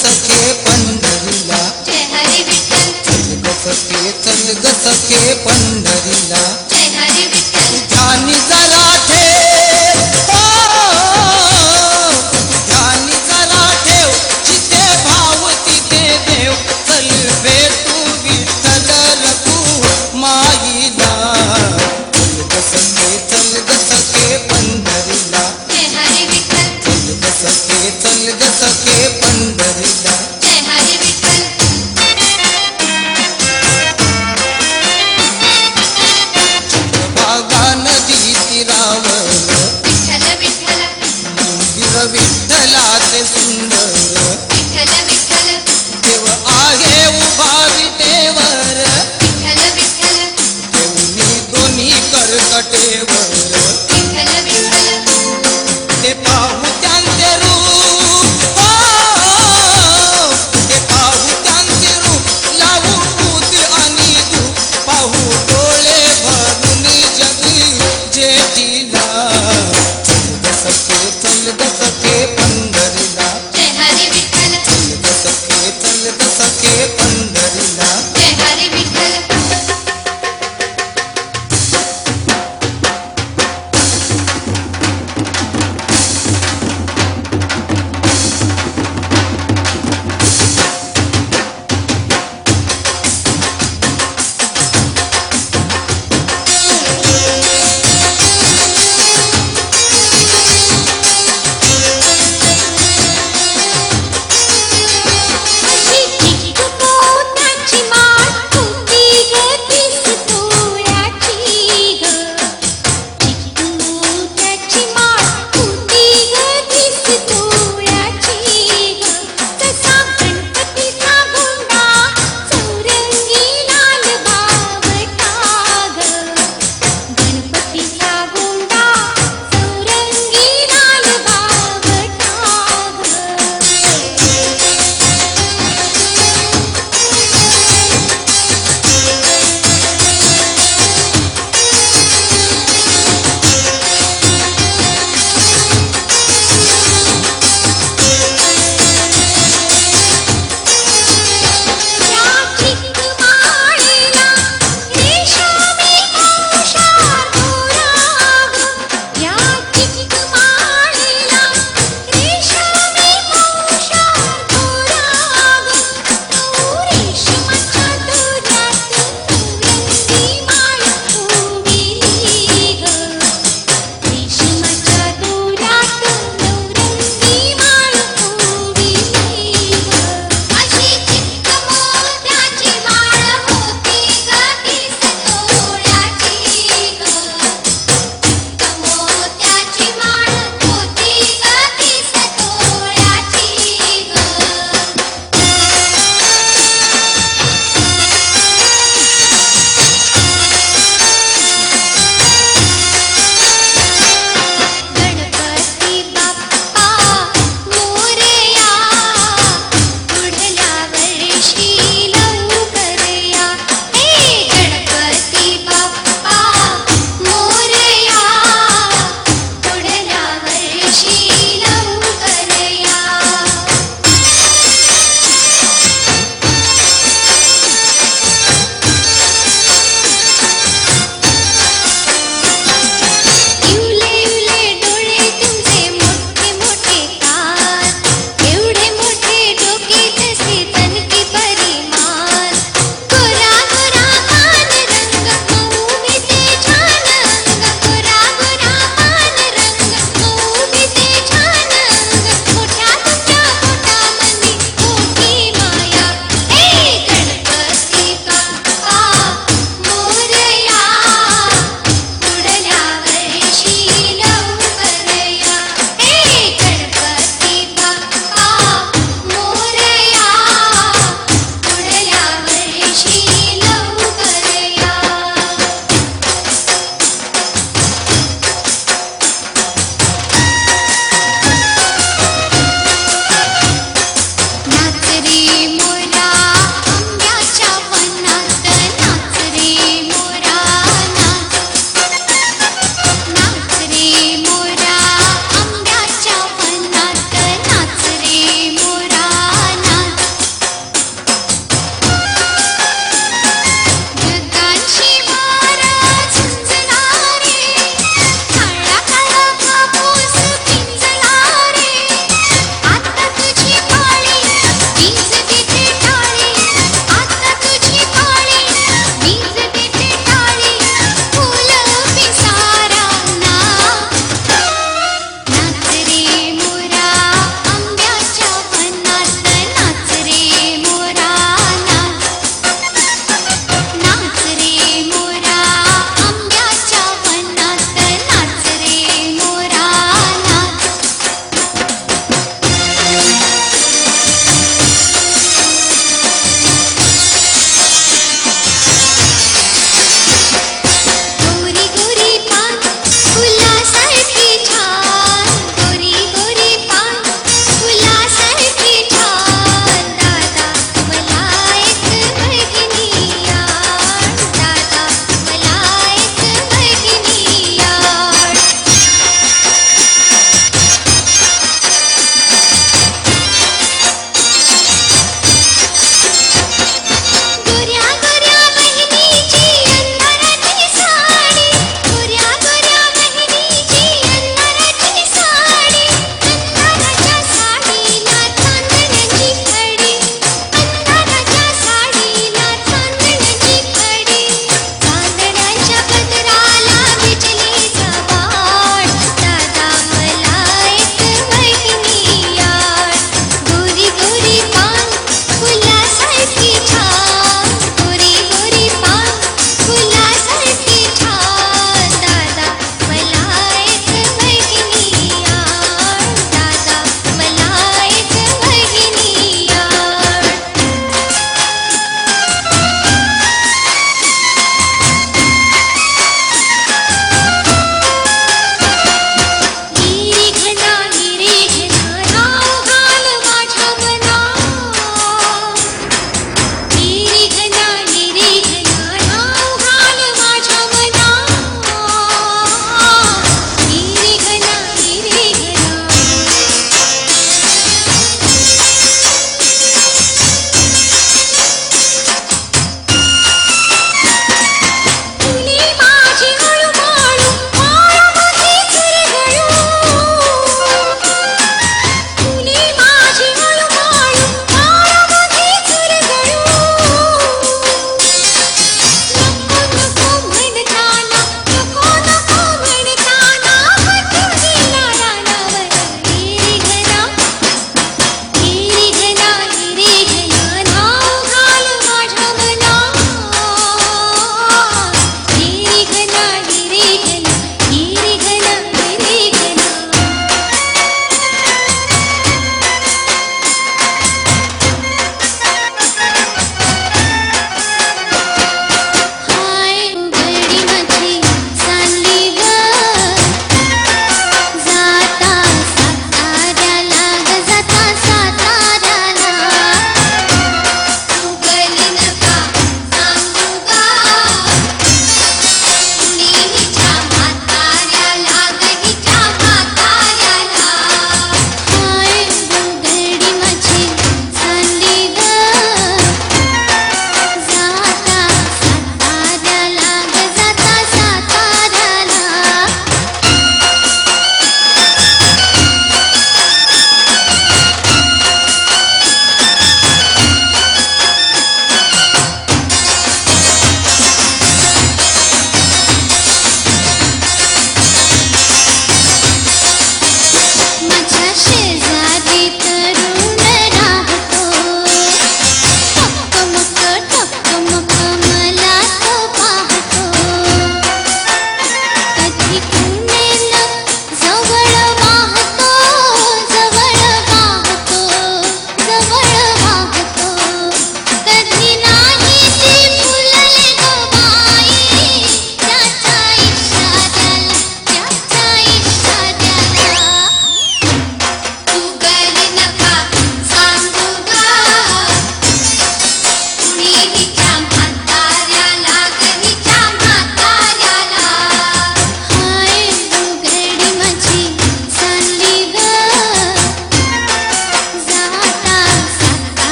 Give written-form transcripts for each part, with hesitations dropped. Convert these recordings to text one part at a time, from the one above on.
सखे पंढरीला, जय हरी विठ्ठल, चल ग सखे पंढरीला. जय हरी विठ्ठल, ध्यानी जरा ठेव, ध्यानी जरा ठेव, जिथे भाव तिथे देव. चल भेटू विठ्ठल रघु माईला. चल ग सखे पंढरीला, जय हरी विठ्ठल, चल ग सखे पंढरीला. जय हरी विठ्ठल, भागा नदी तीरावर विठ्ठल विठ्ठल, मंदिर विठ्ठलाचे सुंदर. विठ्ठल विठ्ठल, देव आहे उभा विटेवर, विठ्ठल विठ्ठल, देवनी दोन्ही करकटेवर. विठ्ठल विठ्ठल,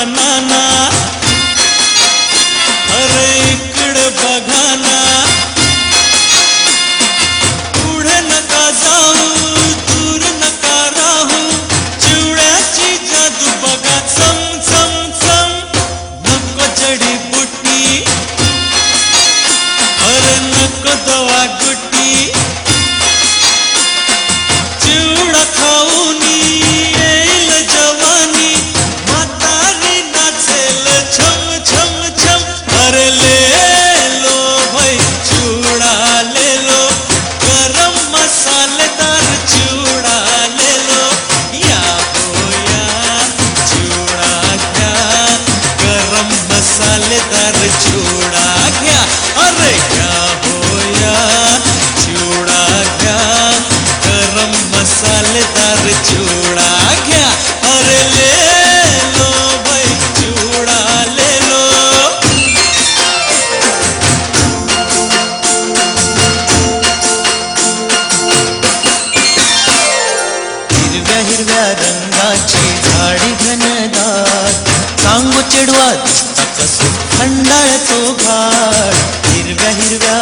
ना ना, अरे इकडे बघा ना, पुढे नका जाऊ, दूर नका राहू, चिवड्याची जादू बघा चम चम चम. नको जडीबुटी, अरे नको दवा गुटी, चिवडा खाऊनी येईल जवानी, म्हातारी नाचेल छम छम छम. अरे ले लो भाई चिवडा ले लो, गरम मसालेदार चिवडा ले लो. या हो या चिवडा घ्या, गरम मसालेदार चिवडा घ्या. अरे घ्या हो या चिवडा घ्या, गरम मसालेदार चिवडा घ्या. अरे ले लो भाई चिवडा ले लो. हिरव्या हिरव्या रंगाची झाडी घनदाट, सांगू चिडवा दिसता कसं खंडाळतो घाट. हिरव्या हिरव्या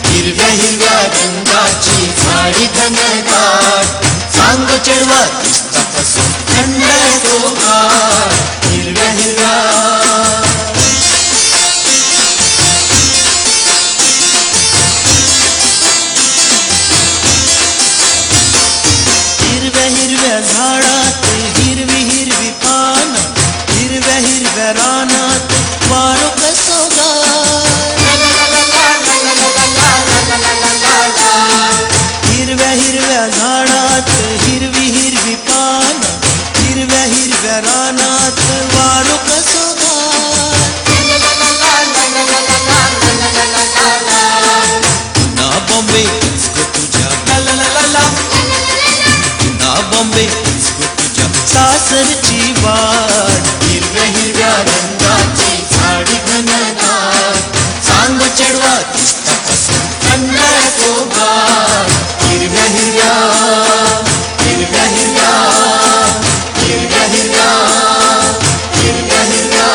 हिरव्या हिरव्या रंगाची झाडी घनदाट, सांगू चिडवा दिसता कसं खंडाळतो घाट. हिरव्या हिरव्या हिरव्या हिरव्या झाडात हिरवी हिरवी पान, हिरव्या हिरव्या रानात वारो कसो गार. हिरव्या हिरव्या झाडात हिरवी हिरवी पान, हिरव्या हिरव्या रानात वारो कसो गार. ना बॉम्बे इसको तुझ्या ला ला ला ला ला, ना बॉम्बे इसको तुझ्या सासरची वाट. हिरव्या हिरव्या रंगाची झाडी घनदाट, सांग चढवा दिसता कसं खंडाळतो घाट. हिरव्या हिरव्या हिरव्या हिरव्या हिरव्या हिरव्या हिरव्या हिरव्या.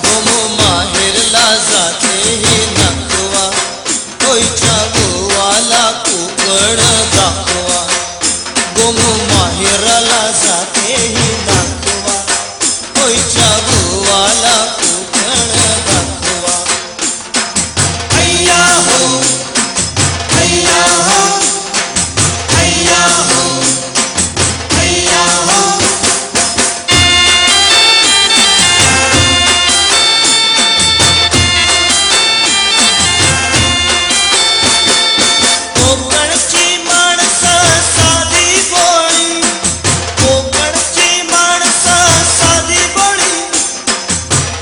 गोमो माहेरला जाते ही नातवा, होईच्या गोवाला कोकण दाखवा. गोमो माहेराला जाते ही नातवा, होईच्या गोवाला कोकण दाखवा. हैया हो हैया हो हैया हो हैया हो. कोकणची माणसं साधी बोळी, कोकणची माणसं साधी बोळी,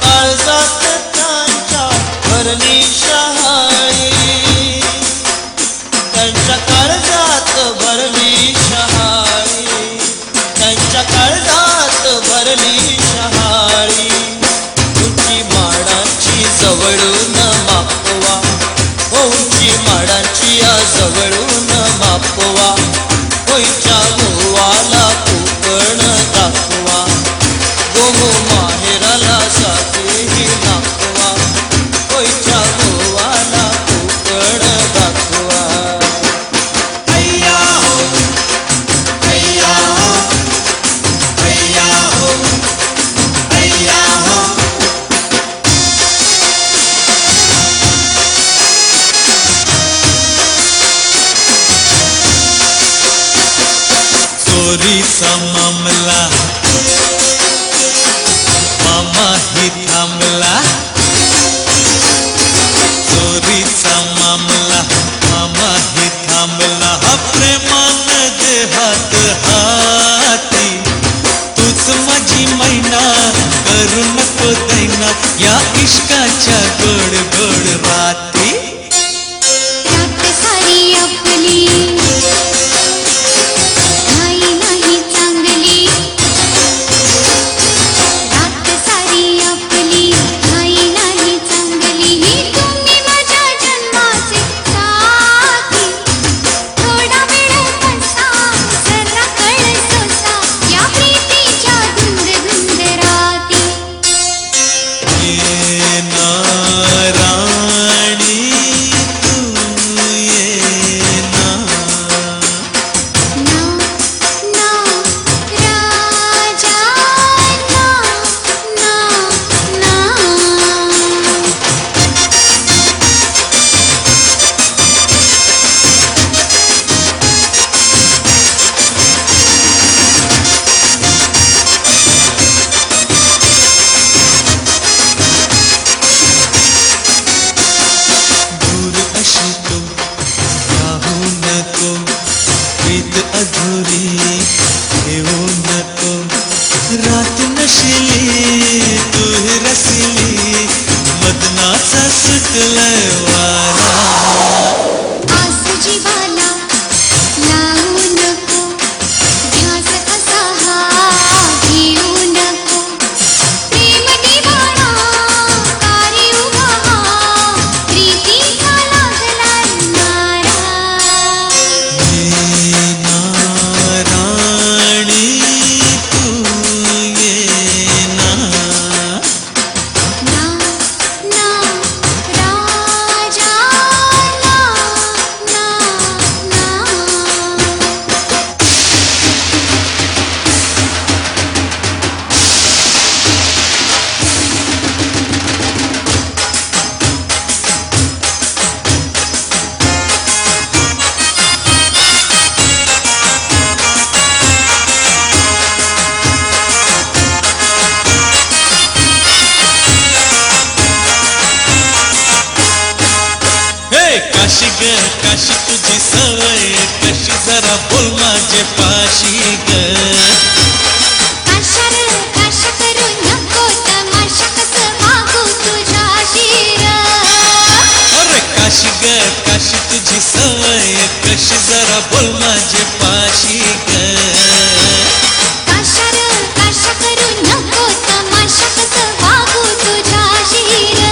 काळजात त्यांच्या भरली शहाळी, त्यांच्या काळजात भरली शहाळी, त्यांच्या काळजात भरली शहाळी. उंची माडाची जवळून मापवा, उंची माडाची या जवळून मापवा. होईच्या गोवाला कोकण दाखवा, गोमो माहेराला जाते ही नाखवा, होईच्या गोवाला कोकण दाखवा. हैया हो हैया हो हैया हो हैया हो. चोरीचा मामला मामाही थांबला, चोरीचा मामला मामाही थांबला. हा प्रेमान देहात हाती, तूच माझी मैना करू नको दैना, या इश्काच्या गोड गोड राती. रात सारी आपली, नाही नाही चांगली, ग काशी तुझी सवय कशी जरा बोल माझे पाशी ग काशा र काशा करू नको तमाशा कसं वागू तुझ्याशी र अरे काशी ग काशी तुझी सवय कशी जरा बोल माझे पाशी ग काशा र काशा करू नको तमाशा कसं वागू तुझ्याशी र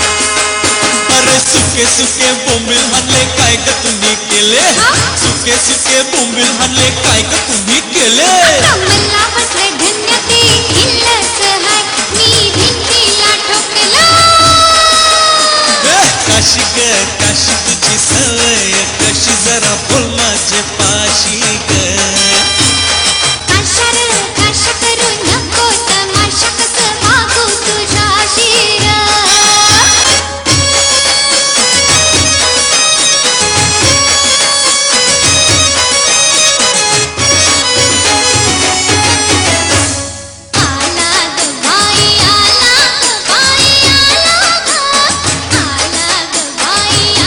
अरे सुके सुके बोंबील हाणले काय ग तुम्ही केले सुके सुके बोंबील हाणले काय ग तुम्ही केले मला वाटलं धन्य ते किल्लस हाय मी भिंतीला ठोकलं काशी ग काशी तुझी सवय कशी जरा बोल माझे पाशी ग काशा र काशा करू नको तमाशा कसं वागू तुझ्याशी र आला ग बाई आला ग बाई आला ग आला ग बाई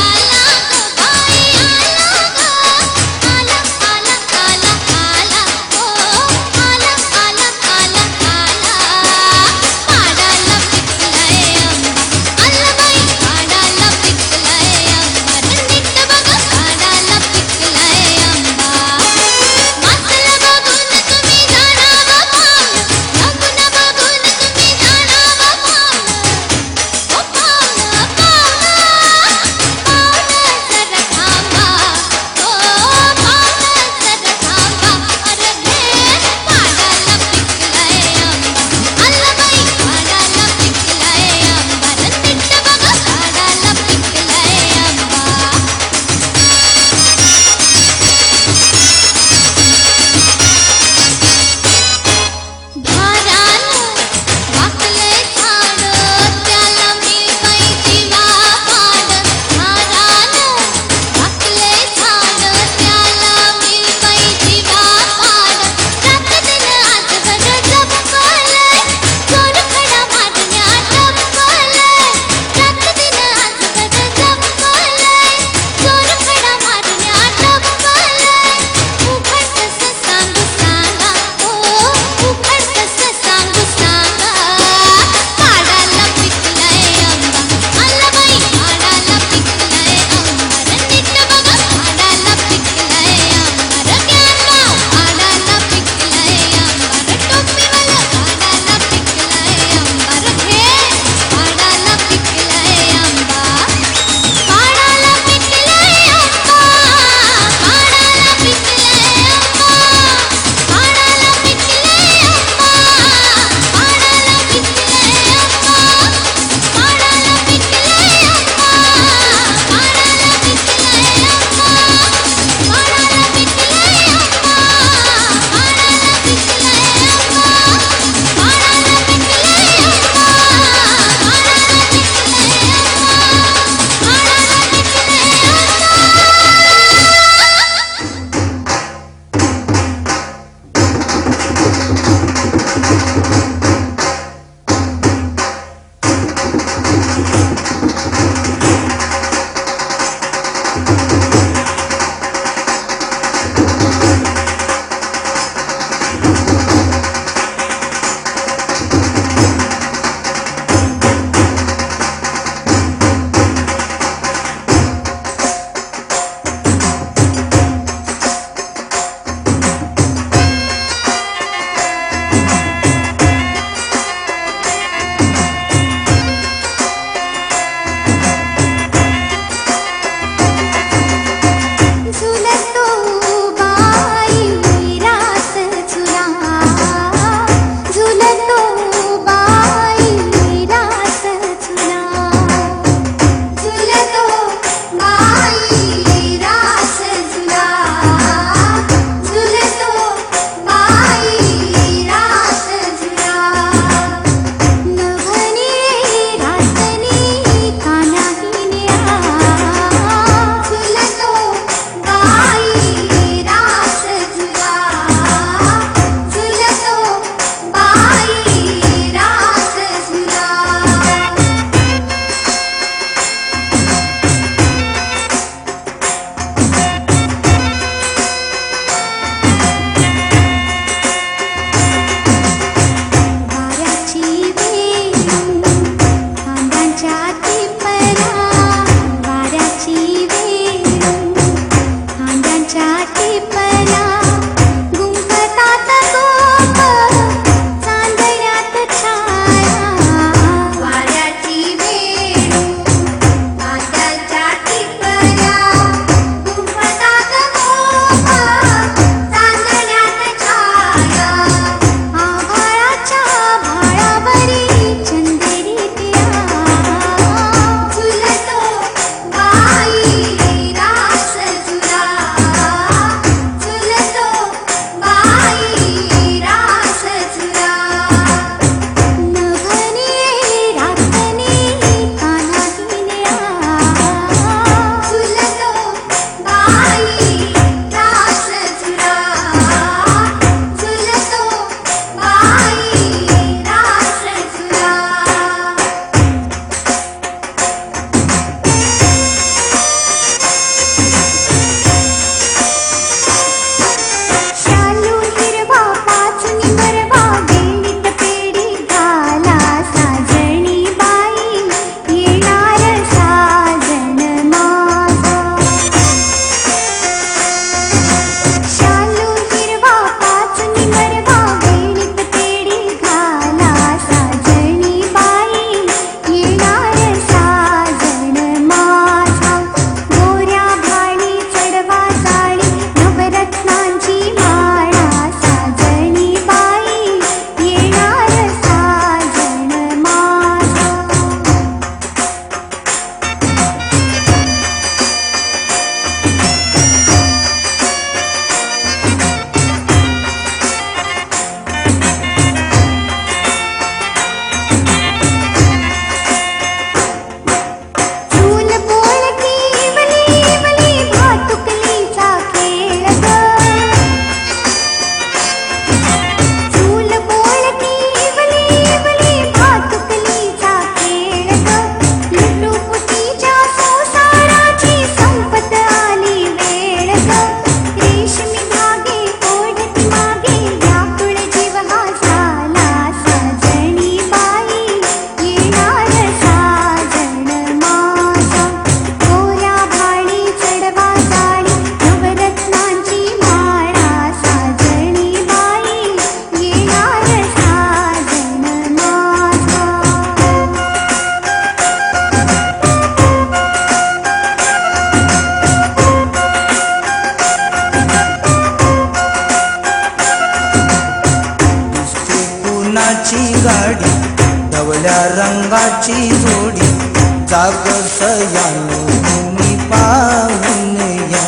जाग सयानो तुम्ही पाहून या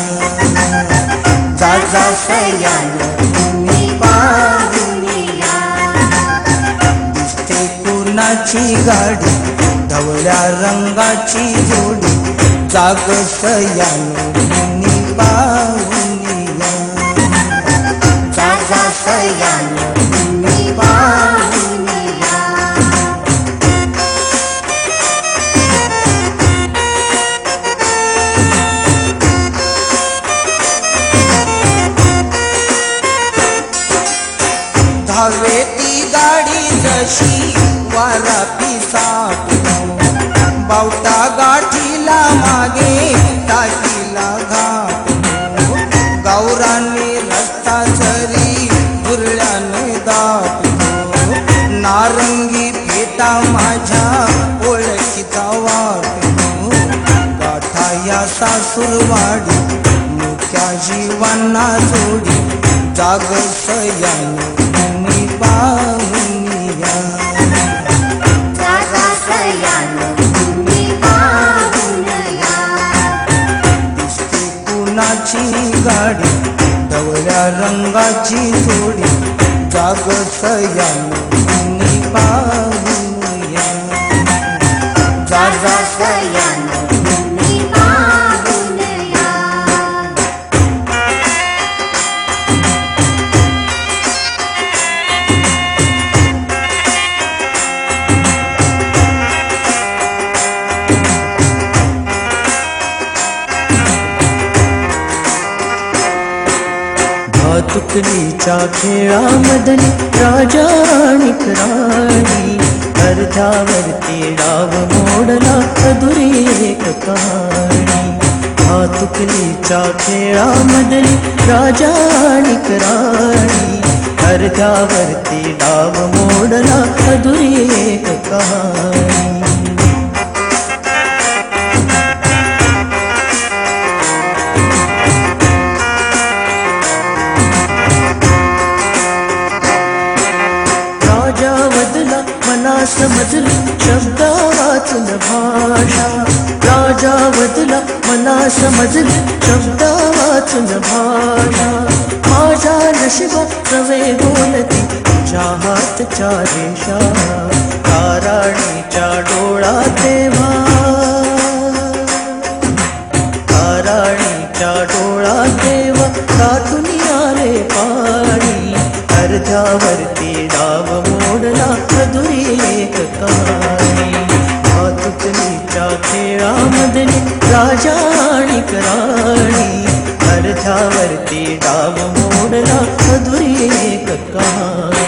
जा सयानो तुम्ही पाहून या दिसते कुणाची गाडी धवळ्या रंगाची जोडी जाग सयानो तुम्ही पाहून या जा सयानो तुम्ही पाहून या धावे ती गाडी जशी वारा पिसाटून बावटा गाठीला मागे टाकीला घाट गौराने रस्ता जरी बुरल्याने दाटतो नारंगी फेटा माझ्या ओळखीचा वाटतो गाठा या सासूरवाडी मुक्या जीवांना जोडी जाग सयानो तुम्ही पाहून या जागा सयानो तुम्ही पाहून या दिसते कुणाची गाडी धवळ्या रंगाची जोडी जाग सयानो तुम्ही पाहून या जागा सयानो तुम्ही पाहून या भातुकलीच्या खेळामधली राजा आणि राणी अर्ध्यावरती डाव मोडला अधुरी एक कहाणी भातुकलीच्या खेळामधली राजा आणि राणी अर्ध्यावरती डाव मोडला अधुरी एक कहाणी राजा वदला मना समजली शब्द वाचून भाषा राजा वदला मना समजली शब्द वाचून भाषा माझ्या नशिबात नवे बोलती तुझ्या हातच्या रेषा ताराणीच्या डोळा तेव्हा ताराणीच्या डोळा तेव्हा दाटून आले पाणी अर्ध्यावरती डाव मोडला अधुरी एक कहाणी भातुकलीच्या खेळामधली राजा आणि राणी अर्ध्यावरती डाव मोडला अधुरी एक कहाणी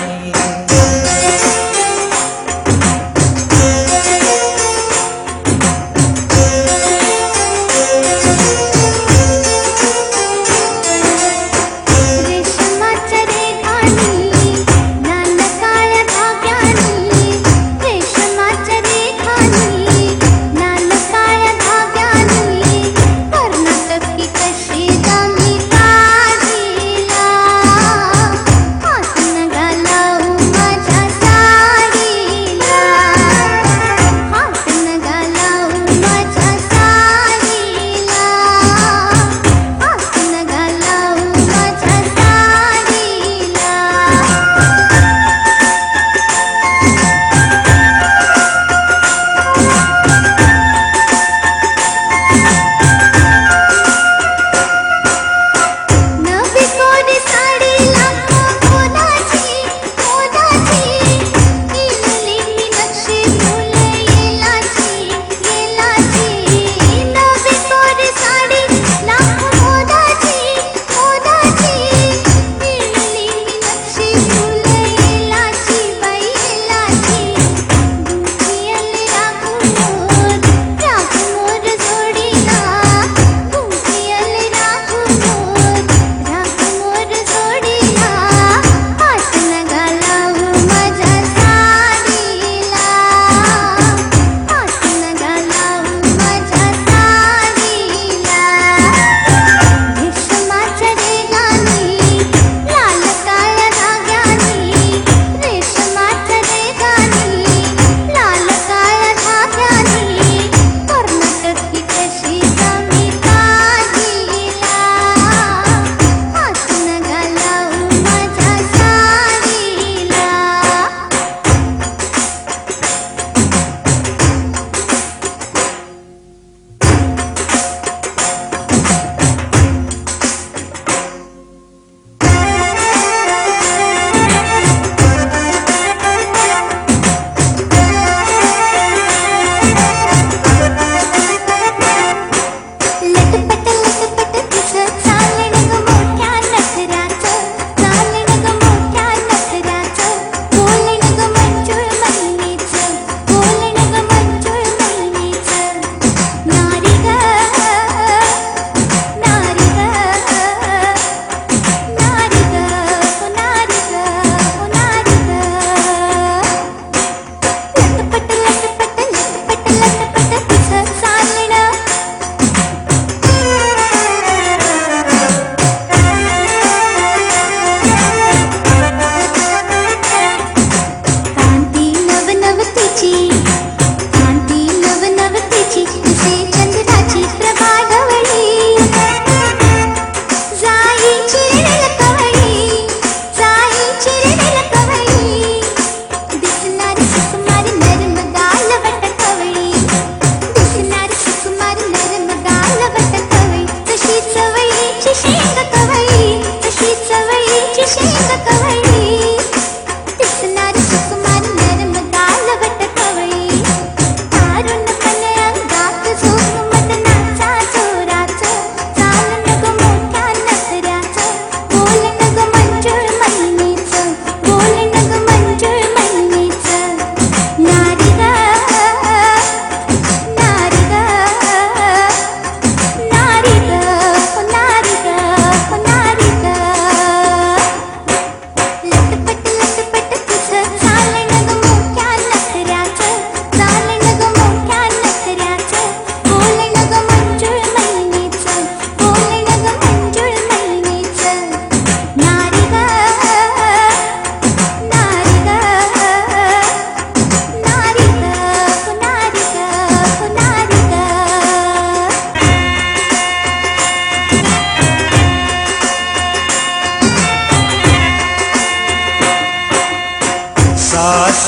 रेशमाच्या रेखानी लाल काळ्या धाग्यानी रेशमाच्या रेखानी लाल काळ्या धाग्यानी कर्नाटकी कशी दामी काढीला हातून घाला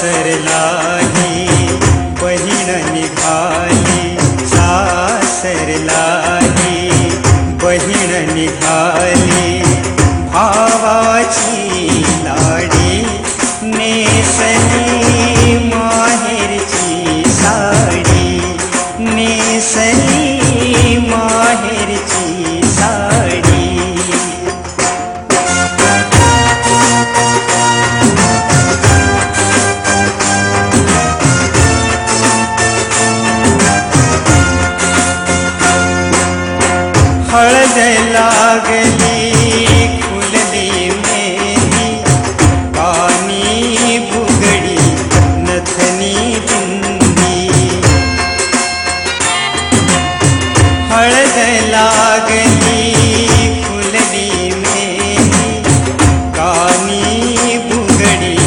सासरलाही बहीण निघाली, सासरलाही बहीण निघाली, भावाची लाडी नेसली माहेरची साडी, नेसली माहेरची साडी. हळद लागली फुलली मेली, कानी बुगडी नथनी बिंदी. हळद लागली फुलली मेली, कानी बुगडी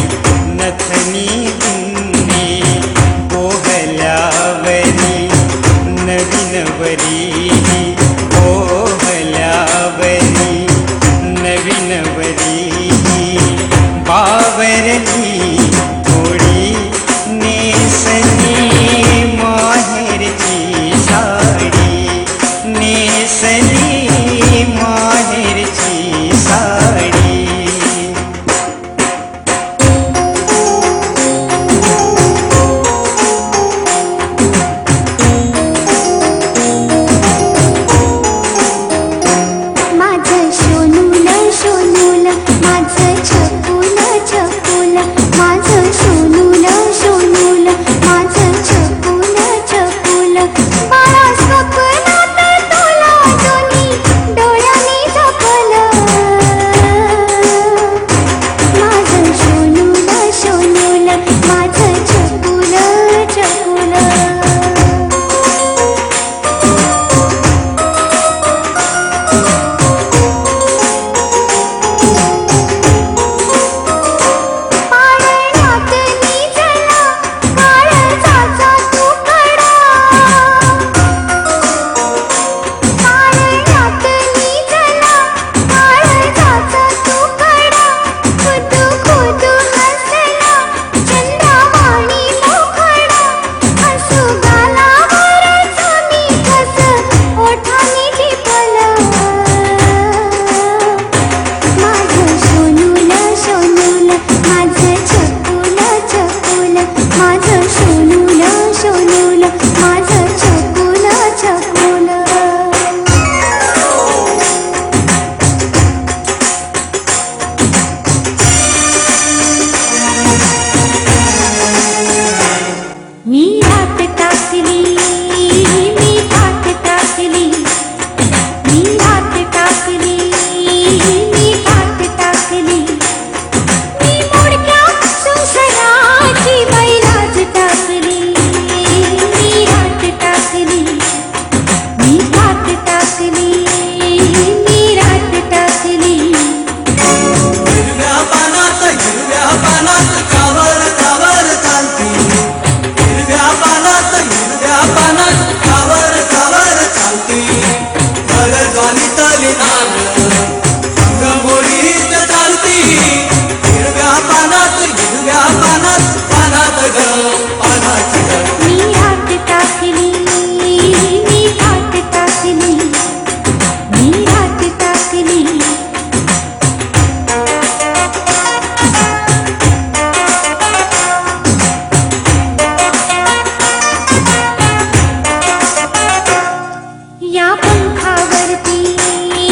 नथनी बिंदी. बोहल्यावरी नवीन वरी, बोहल्यावरी नवीन वरी, बावरली थोडी नेसली माहेरची साडी, नेसली माहेरची साडी. माझं सोनूल सोनूल, माझं छकुल छकुल, माझं सोनूल सोनूल, माझं छकुल छकुल. बाळा स्वप्नात तुला दोन्ही डोळ्यांनी जपलं. माझं सोनूल सोनूल, माझं छकुल छकुल. पाळण्यात निजला काळजाचा तुकडा, पाळण्यात निजला काळजाचा तुकडा. खुदू खुदू हसला चंद्रवाणी मुखडा, हसू गालावरच मी कसं ओठांनी टिपलं. माझं सोनूल सोनूल, माझं छकुल छकुल, माझं सोनूल सोनूल, माझं छकुल छकुल. मी हात टाकली, मी हात टाकली, मी हात टाकली, मी हात टाकली. मी मोडक्या संसाराची बैलाज टाकली, मी हात टाकली, मी हात टाकली, मी हात टाकली. हिरव्या पानात कावर कावर चालती, हिरव्या पानात कावर कावर चालती. गरजवानीतली नाग अंगमोडीत चालती, हिरव्या पानात पानात ग पानाची ग. मी हात टाकली, मी हात टाकली, मी हात टाकली. या पंखावरती मी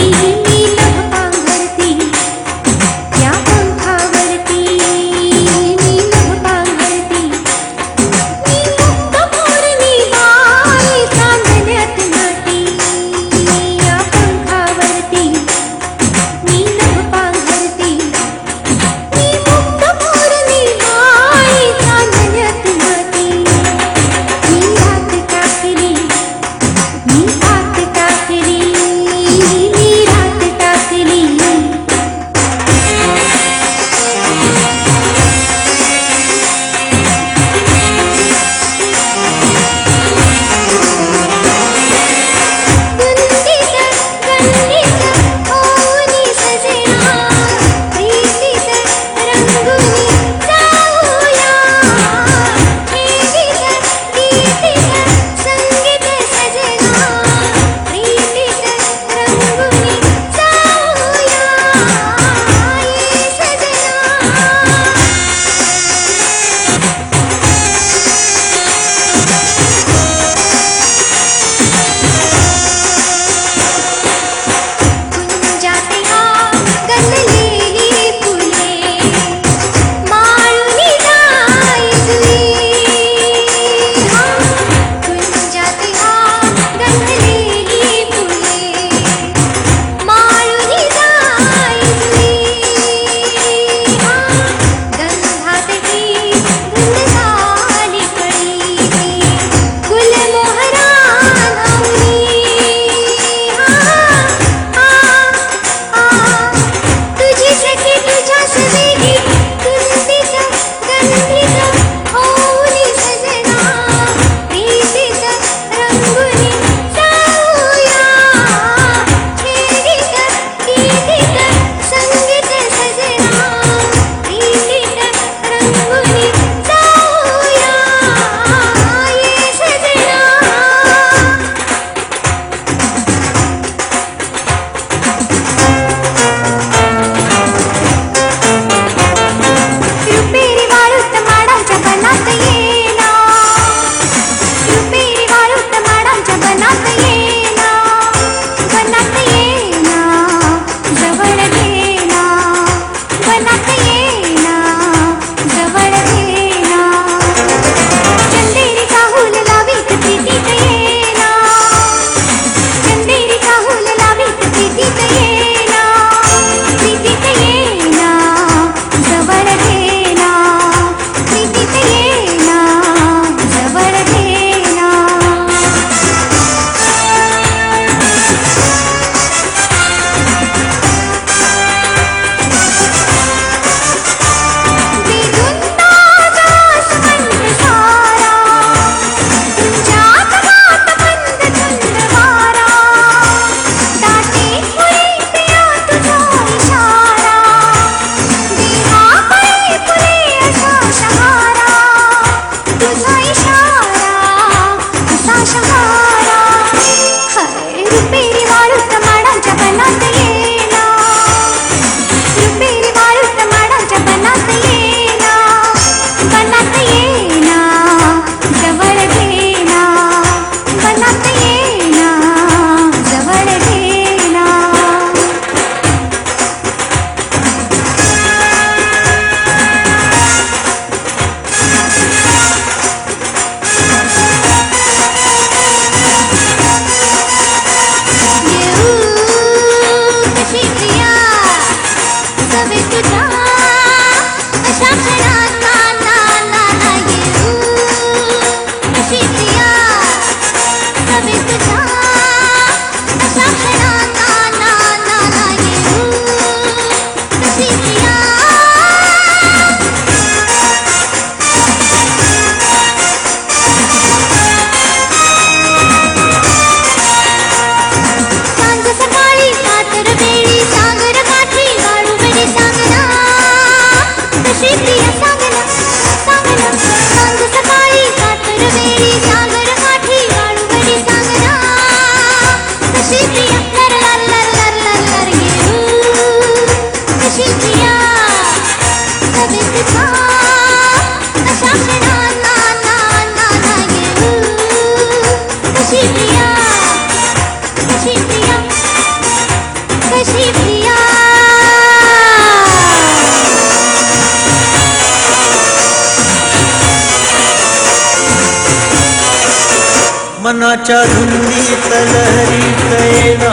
मनाच्या धुंदीत लहरीत येना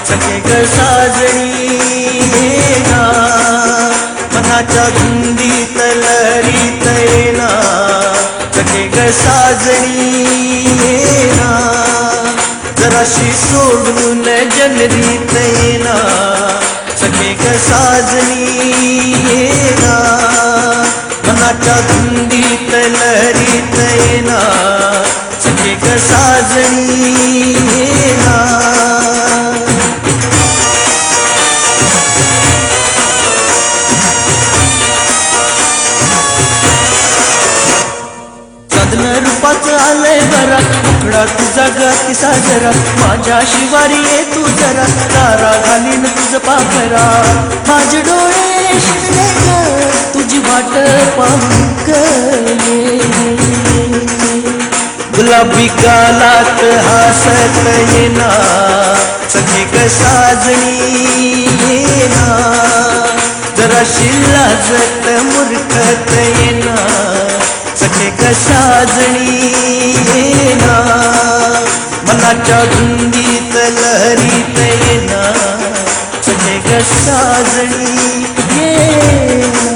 सखे ग साजणी येना मनाच्या धुंदीत लहरीत येना सखे ग साजणी येना जराशी सोडून जनरीत येना सखे ग साजणी येना मनाच्या धुंदीत लहरीत येना सखे ग साजणी येना साधन रूपाचं आलंय बरा उघडा तुझा ग किसा जरा माझ्या शिवारी ये तू जरा तारा घालीन तुझ पाखरा माझे डोळे शिरले ग तुझी वाट पाहून ग गुलाबी गालात हासत येना सखे ग साजणी येना जराशी लाजत मूर्खत येना सखे ग साजणी येना मनाच्या धुंदीत लहरीत येना सखे ग साजणी येना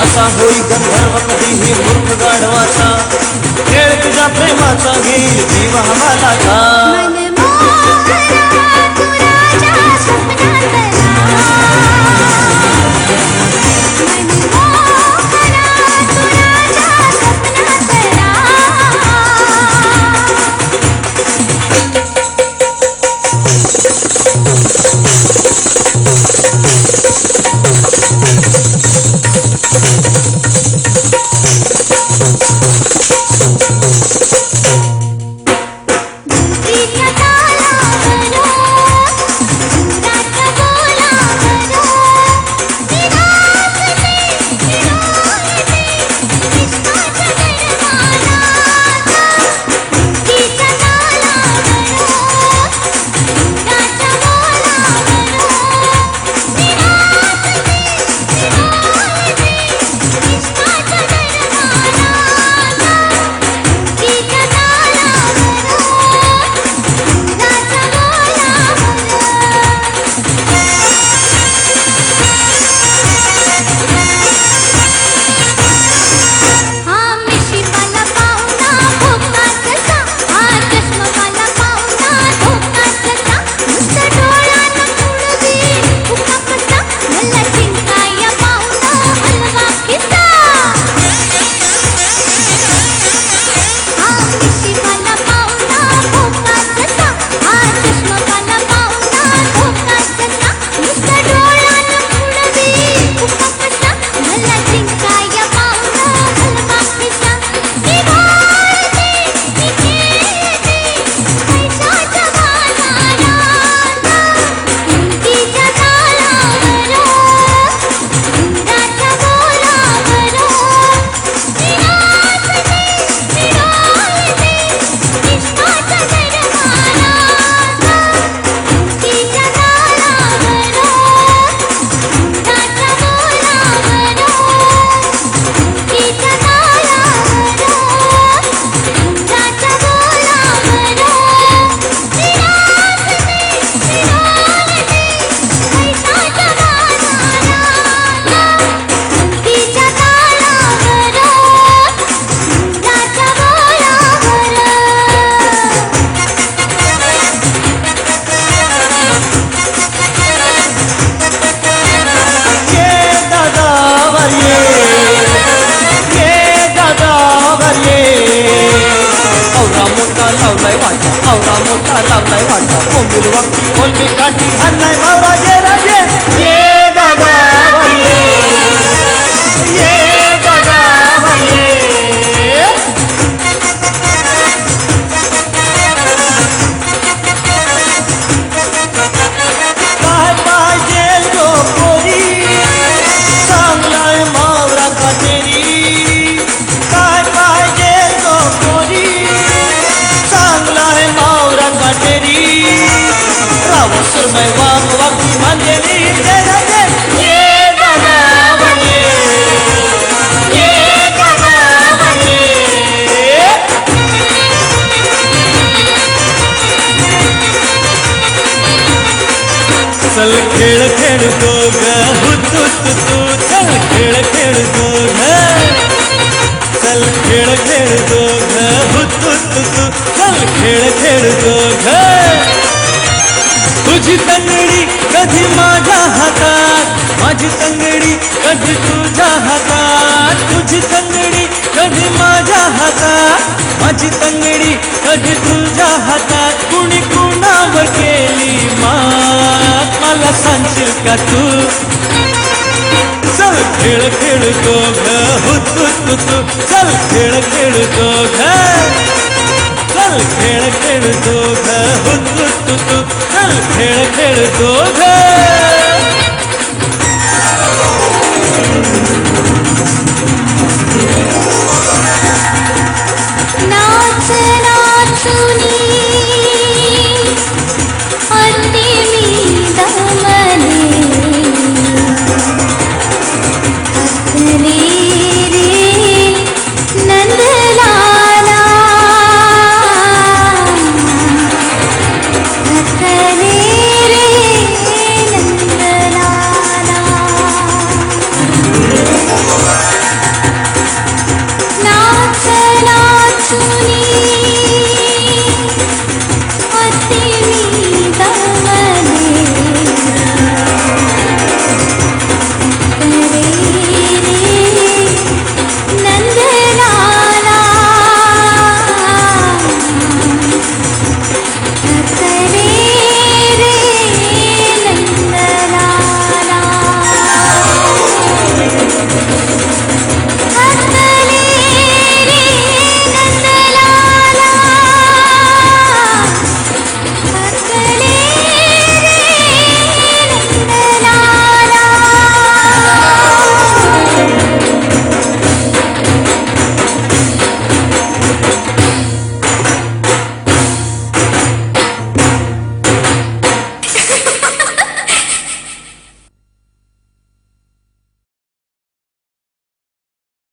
असा होई गंधर्व कधीही मूर्ख गाढवाचा खेळ तुझ्या प्रेमाचा घेईल जीव हवालाचा मनमोहना लावलाय वाटा आवरा मोठा लावलाय वाटा कोंबील वागती कोलबी काठी हल्लाय भावरा जे राजे ये दादा ये दादा काय पाहिजे गो पोरी चांगलाय मावरा काटेरी काय पाहिजे गो पोरी चांगलाय मावरा काटेरी रावसर मै वाग वागती मांजेरी ये राजे ये दादा ये दादा चल खेळ खेळतो ग हुतू तू चल खेळ खेळतो ग चल खेळ खेळतो ग हुतू तू चल खेळ खेळतो ग तुझी तंगडी कधी माझ्या हातात माझी तंगडी कधी तुझ्या हातात तुझी तंगडी कधी माझ्या हातात माझी तंगडी कधी तुझ्या हातात कुणी कुणावर केली मात मला सांगशील का तू चल खेळ खेळतो ग हुतू तू चल खेळ खेळतो ग चल खेळ खेळतो ग हुतू तू चल खेळ खेळतो ग